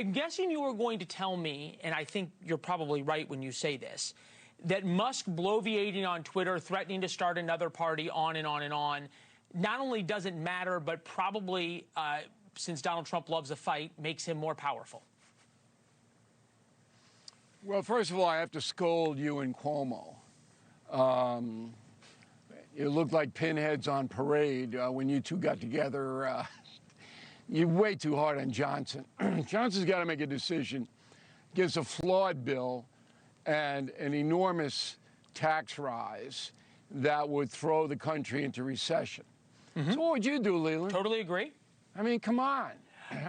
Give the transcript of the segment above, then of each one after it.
I'm guessing you were going to tell me, and I think you're probably right when you say this, that Musk bloviating on Twitter, threatening to start another party, on and on and on, not only doesn't matter, but probably, since Donald Trump loves a fight, makes him more powerful. Well, first of all, I have to scold you and Cuomo. You look like pinheads on parade when you two got together. You're way too hard on Johnson. Johnson's got to make a decision. Gives a flawed bill and an enormous tax rise that would throw the country into recession. So what would you do, Leland? Totally agree. I mean, come on.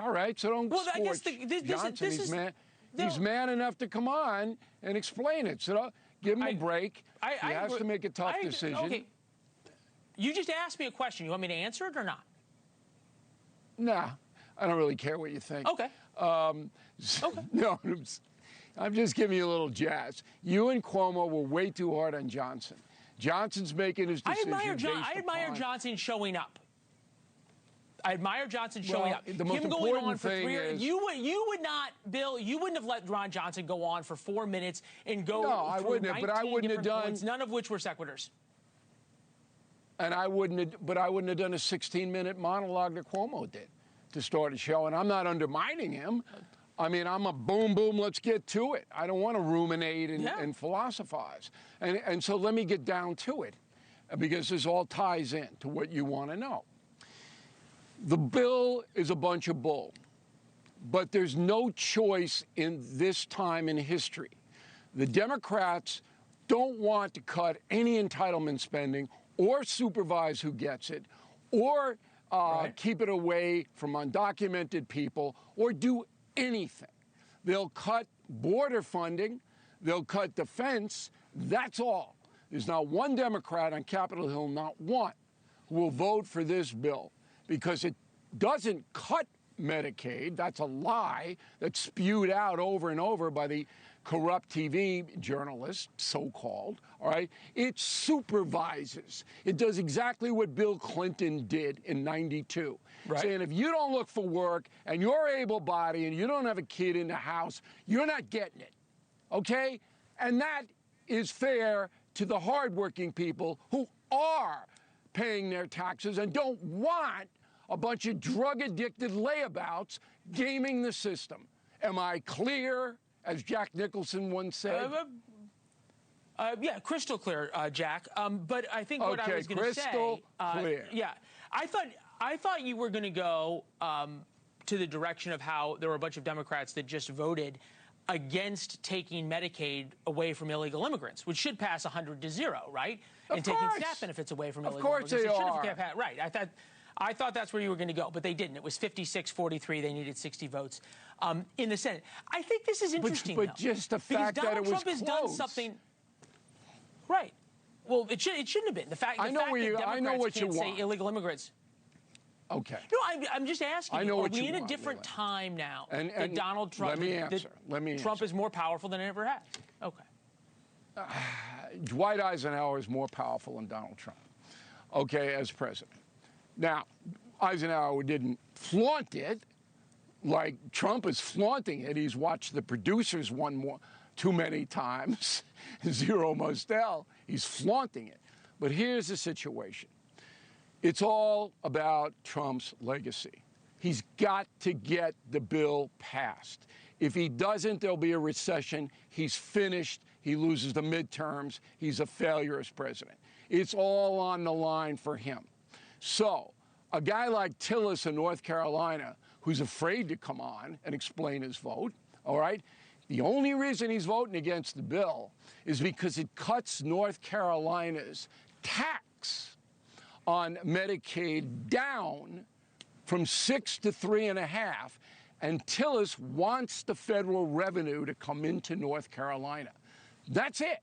All right, so don't Well, I guess scorch Johnson. He's man enough to come on and explain it. So give him a break. He has to make a tough decision. Okay. You just asked me a question. You want me to answer it or not? Nah, I don't really care what you think. Okay. Okay. No, I'm just giving you a little jazz. You and Cuomo were way too hard on Johnson. Johnson's making his decision. I admire Johnson showing up. I admire Johnson showing up. The most Him going on important for thing is... You would not, Bill, you wouldn't have let Ron Johnson go on for 4 minutes and go No, I wouldn't have, but I wouldn't have done... points, none of which were sequiturs. And I wouldn't have done a 16-minute monologue that Cuomo did to start a show. And I'm not undermining him. I mean, I'm a boom, boom, let's get to it. I don't want to ruminate and philosophize. And so let me get down to it, because this all ties in to what you want to know. The bill is a bunch of bull, but there's no choice in this time in history. The Democrats don't want to cut any entitlement spending or supervise who gets it, or keep it away from undocumented people, or do anything. They'll cut border funding, they'll cut defense, that's all. There's not one Democrat on Capitol Hill, not one, who will vote for this bill, because it doesn't cut Medicaid. That's a lie that's spewed out over and over by the corrupt TV journalists, so-called, all right? It supervises. It does exactly what Bill Clinton did in '92, saying if you don't look for work and you're able-bodied and you don't have a kid in the house, you're not getting it, okay? And that is fair to the hardworking people who are paying their taxes and don't want a bunch of drug-addicted layabouts gaming the system. Am I clear, as Jack Nicholson once said? Yeah, crystal clear, Jack. But I think what I was going to say... crystal clear. Yeah, I thought you were going to go to the direction of how there were a bunch of Democrats that just voted against taking Medicaid away from illegal immigrants, which should pass 100-0, right? And taking SNAP benefits away from illegal immigrants. Of course they are. Right. I thought that's where you were going to go, but they didn't. It was 56-43. They needed 60 votes in the Senate. I think this is interesting, but just the fact that it was Donald Trump has done something. Right. Well, it shouldn't have been. The fact that Democrats can't say illegal immigrants. Okay. No, I'm just asking. Are we in a different time now that Donald Trump? Let me answer. Trump is more powerful than it ever has. Okay. Dwight Eisenhower is more powerful than Donald Trump, okay, as president. Now, Eisenhower didn't flaunt it like Trump is flaunting it. He's watched the producers too many times, Zero Mostel. He's flaunting it. But here's the situation. It's all about Trump's legacy. He's got to get the bill passed. If he doesn't, there'll be a recession. He's finished. He loses the midterms. He's a failure as president. It's all on the line for him. So a guy like Tillis in North Carolina, who's afraid to come on and explain his vote, all right, the only reason he's voting against the bill is because it cuts North Carolina's tax on Medicaid down from 6 to 3.5, and Tillis wants the federal revenue to come into North Carolina. That's it,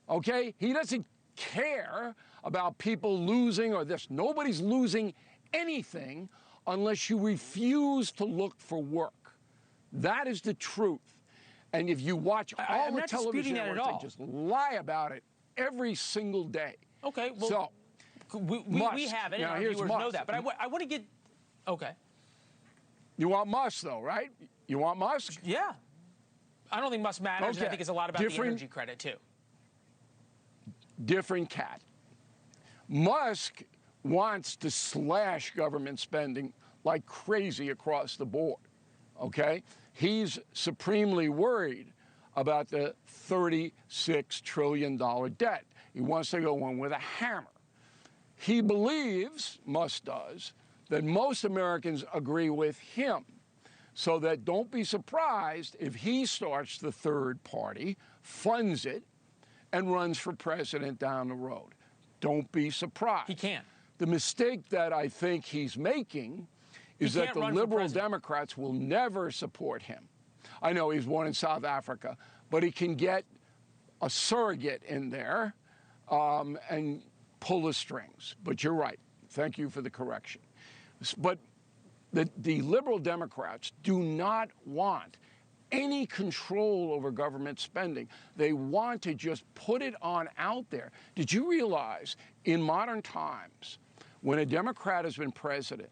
okay? He doesn't care about people losing or this. Nobody's losing anything unless you refuse to look for work. That is the truth. And if you watch all the television networks, they just lie about it every single day. Okay, well, so we have it, and our viewers know that. But I want to get... Okay. You want Musk, though, right? You want Musk? Yeah. I don't think Musk matters. Okay. I think it's a lot about the energy credit, too. Different cat. Musk wants to slash government spending like crazy across the board, okay? He's supremely worried about the $36 trillion debt. He wants to go in with a hammer. He believes, Musk does, that most Americans agree with him. So that don't be surprised if he starts the third party, funds it, and runs for president down the road. Don't be surprised. He can't. The mistake that I think he's making is that the liberal Democrats will never support him. I know he's born in South Africa, but he can get a surrogate in there and pull the strings. But you're right. Thank you for the correction. But the liberal Democrats do not want any control over government spending. They want to just put it on out there. Did you realize in modern times, when a Democrat has been president,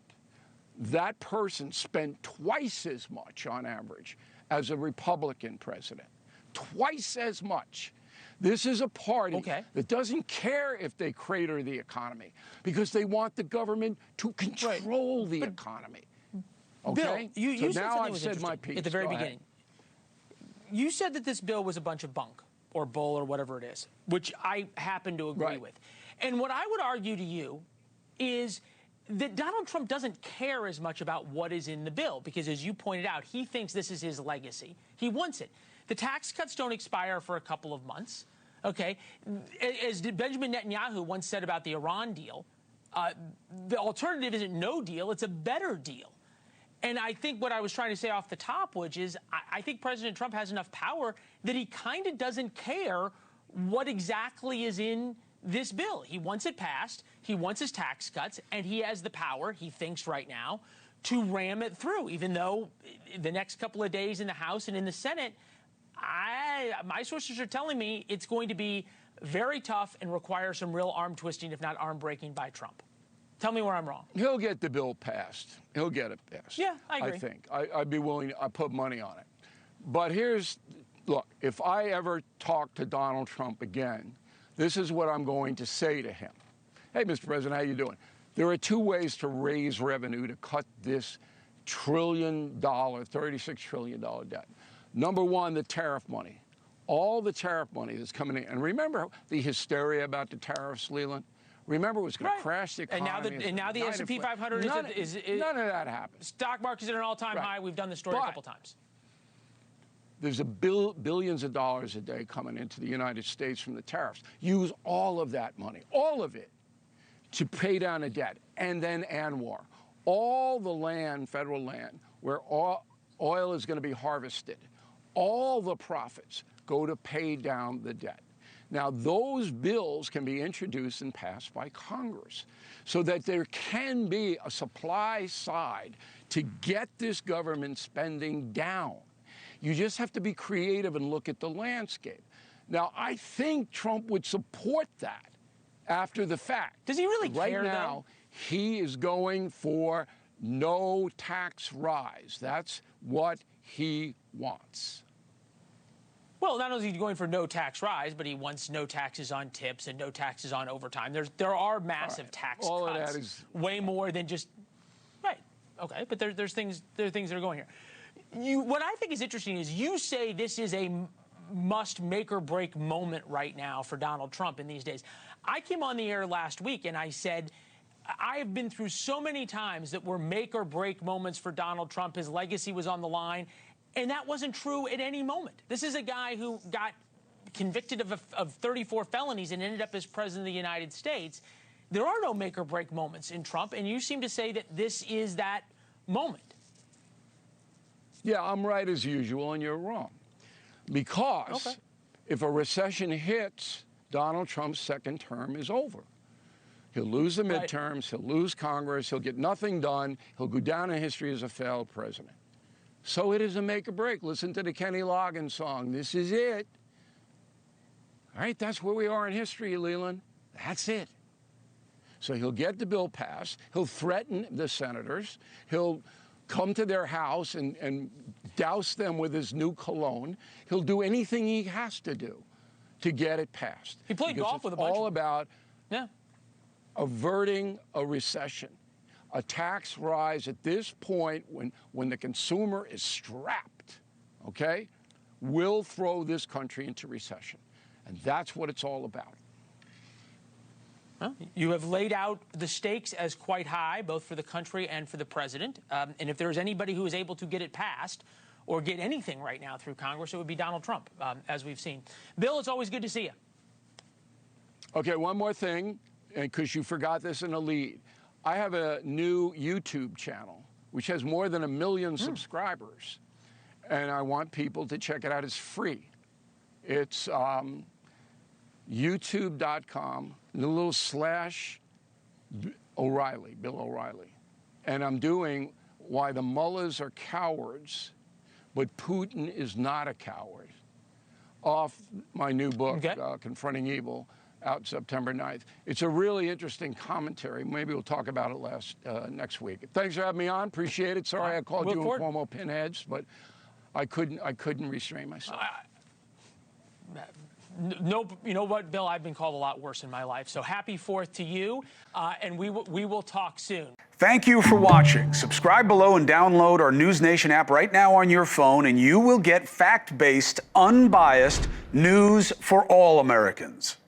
that person spent twice as much on average as a Republican president? Twice as much. This is a party that doesn't care if they crater the economy because they want the government to control the economy. Okay? Bill, you so said now something I've was said my piece. at the very beginning. You said that this bill was a bunch of bunk or bull or whatever it is, which I happen to agree with. And what I would argue to you is that Donald Trump doesn't care as much about what is in the bill because, as you pointed out, he thinks this is his legacy. He wants it. The tax cuts don't expire for a couple of months, okay? As Benjamin Netanyahu once said about the Iran deal, the alternative isn't no deal, it's a better deal. And I think what I was trying to say off the top, which is I think President Trump has enough power that he kind of doesn't care what exactly is in this bill. He wants it passed, he wants his tax cuts, and he has the power, he thinks right now, to ram it through, even though the next couple of days in the House and in the Senate, my sources are telling me it's going to be very tough and require some real arm twisting, if not arm breaking, by Trump. Tell me where I'm wrong. He'll get the bill passed. He'll get it passed. Yeah, I agree. I think. I'd be willing to put money on it. But look, if I ever talk to Donald Trump again, this is what I'm going to say to him. Hey, Mr. President, how you doing? There are two ways to raise revenue to cut this $36 trillion debt. Number one, the tariff money. All the tariff money that's coming in. And remember the hysteria about the tariffs, Leland? Remember, it was going to crash the economy. And now the S&P 500 is none of that happened. Stock market's at an all-time high. We've done the story a couple times. There's billions of dollars a day coming into the United States from the tariffs. Use all of that money, all of it, to pay down a debt. And then ANWR. All the land, federal land, where oil is going to be harvested, all the profits go to pay down the debt. Now, those bills can be introduced and passed by Congress so that there can be a supply side to get this government spending down. You just have to be creative and look at the landscape. Now, I think Trump would support that after the fact. Does he really care, though? Right now, he is going for no tax rise. That's what he wants. Well, not only is he going for no tax rise, but he wants no taxes on tips and no taxes on overtime. There are massive tax cuts. All of that is way more than just okay. But there are things that are going here. What I think is interesting is you say this is a must make or break moment right now for Donald Trump in these days. I came on the air last week and I said I have been through so many times that were make or break moments for Donald Trump. His legacy was on the line. And that wasn't true at any moment. This is a guy who got convicted of 34 felonies and ended up as president of the United States. There are no make or break moments in Trump, and you seem to say that this is that moment. Yeah, I'm right as usual, and you're wrong. Because if a recession hits, Donald Trump's second term is over. He'll lose the midterms, he'll lose Congress, he'll get nothing done, he'll go down in history as a failed president. So it is a make or break. Listen to the Kenny Loggins song. This is it. All right, that's where we are in history, Leland. That's it. So he'll get the bill passed. He'll threaten the senators. He'll come to their house and douse them with his new cologne. He'll do anything he has to do to get it passed. He played golf with a bunch. It's all about Yeah. averting a recession. A tax rise at this point, when the consumer is strapped, okay, will throw this country into recession. And that's what it's all about. Well, you have laid out the stakes as quite high, both for the country and for the president. And if there's anybody who is able to get it passed or get anything right now through Congress, it would be Donald Trump, as we've seen. Bill, it's always good to see you. Okay, one more thing, because you forgot this in a lead. I have a new YouTube channel, which has more than 1 million subscribers. And I want people to check it out. It's free. It's youtube.com, and a little slash O'Reilly, Bill O'Reilly. And I'm doing why the mullahs are cowards, but Putin is not a coward, off my new book, Okay. Confronting Evil, out September 9th. It's a really interesting commentary. Maybe we'll talk about it next week. Thanks for having me on. Appreciate it. Sorry I called you and Cuomo pinheads, but I couldn't restrain myself. No, you know what, Bill? I've been called a lot worse in my life. So happy 4th to you, and we will talk soon. Thank you for watching. Subscribe below and download our NewsNation app right now on your phone, and you will get fact-based, unbiased news for all Americans.